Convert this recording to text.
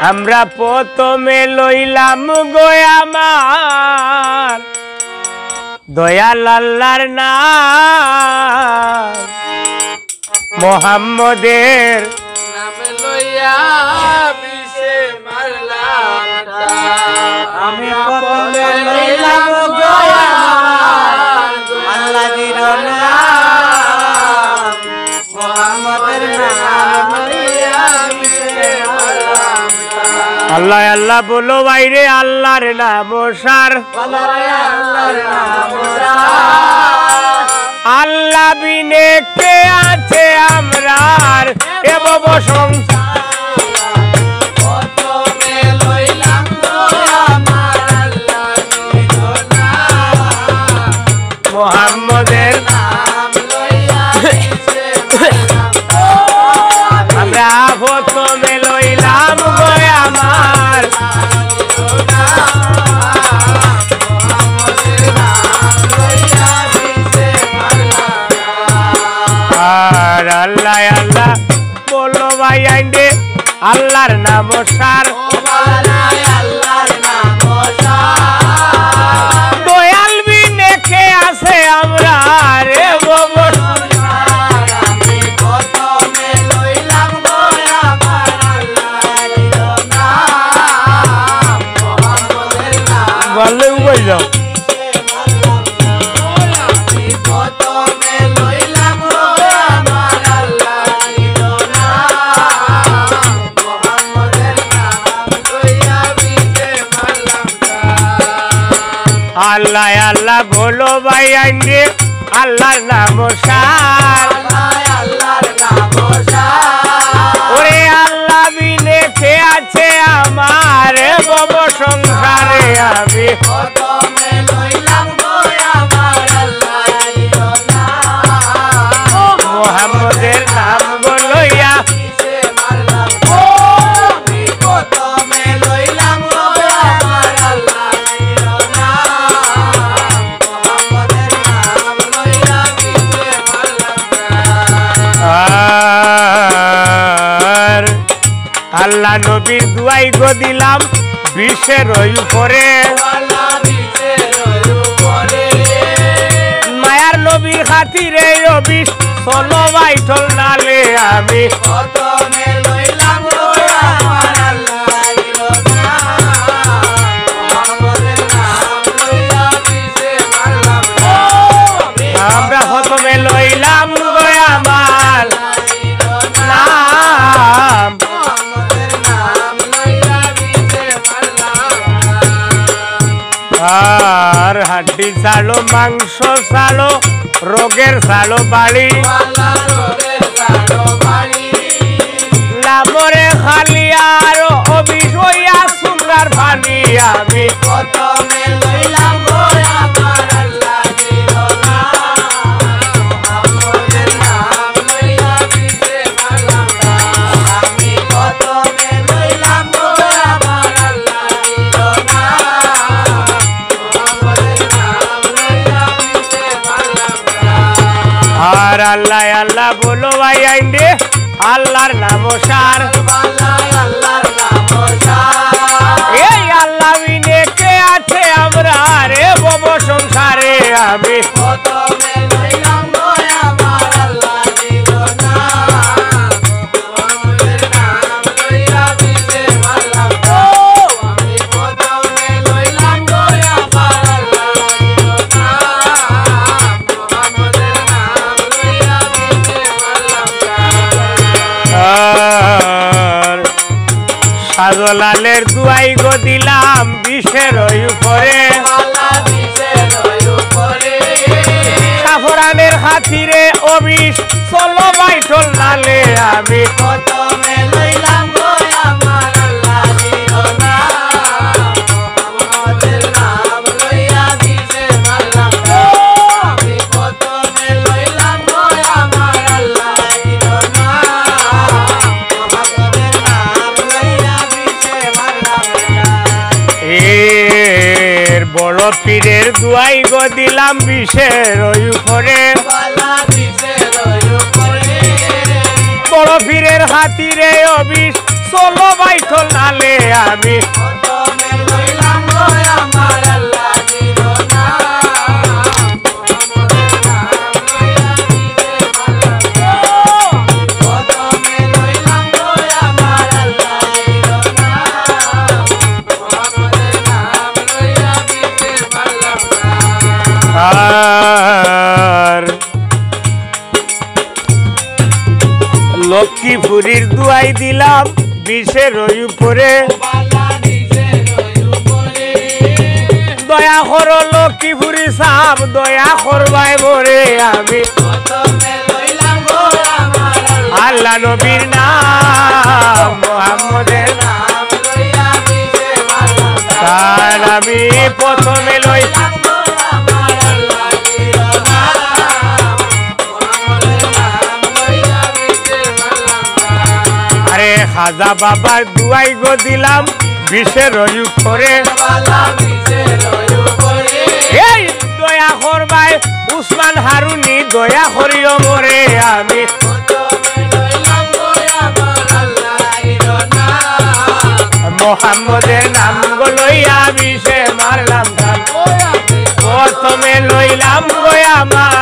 আমরা প্রথমে লইলাম গো আমার দয়াল আল্লাহর নাম মোহাম্মদের নাম লইয়া বিষে মারলাম আমি প্রথমে লইলাম গো আমার আল্লাহর নাম মুহাম্মদের নাম লইয়া বিষে মারলাম আল্লাহ আল্লাহ বলো বাইরে আল্লাহর নাম সার আল্লাহর নাম আল্লাহ বিনে কে আছে আমরার এ ভব সংসার প্রথমে লইলাম গো আমার আল্লাহর নাম মোহাম্মদের নাম লইয়া বিষে মারলাম আমরা প্রথমে লইলাম গো আমার আর আল্লাহ আল্লাহ বলো ভাই আইন্ডে আল্লাহর নাম সার দয়াল বিনে কে আছে আমরা রে বাবা বললে উপায় যাও আল্লাহ আল্লাহ বলো ভাই আইন্ডে আল্লাহর নাম সার ওরে আল্লাহ বিনে কে আছে আমার বব সংসারে আমি মোহাম্মদের নাম বলইয়া আর আল্লাহ নবীর দুয়াই গো দিলাম বিশ্বের উপরে মায়ার নবীর খাতিরে বিষ চলো বাইঠল নালে আমি আমরা প্রথমে লইলাম গো আমার নাম আর হাড্ডি ছাড়ো মাংস ছাড়ো রোগের ছাড়ো বাড়ি লামরে খালি আর অবিষ হইয়া সুন্দর পানি আমি আর আল্লাহ আল্লাহ বলো ভাই আইন্ডে আল্লাহর নাম সার এই আল্লাহ বিনে কে আছে আমরা রে বব সংসারে আমি সাজলালের দুয়াই গো দিলাম বিষের উপরে সাফরানের খাতিরে অবিষ চলো বাইঠল নালে আমি বড় পীরের দুয়াই গো দিলাম বিষের উপরে বড় পীরের হাতিরে অবিশ চলো বাইঠল নালে আমি প্রথমে লইলাম গো আমার আল্লাহ নিরনাম মোহাম্মদের নাম লইয়া দিতে পারলাম প্রথমে লইলাম গো আমার আল্লাহ নিরনাম মোহাম্মদের নাম লইয়া দিতে পারলাম আর লক্ষ্মীপুরীর দুয়াই দিলাম বিষের উপরে বালা নিজের উপরে দয়া করো লক্ষ্মীপুরী সাপ দয়া করবাই মরে আমি প্রথমে লইলাম গো আমার আল্লাহ নবীর নাম মোহাম্মদের নাম লইয়া দিতে পারলাম তার আমি প্রথমে লই আরে খাজা বাবার দুয়াই গো দিলাম বিষের উপরে এই দয়া করবাই উসমান হারুনি দয়া করিও মরে আমি মোহাম্মদের নাম গো লইয়া বিষে মারলাম প্রথমে লইলাম গো আমার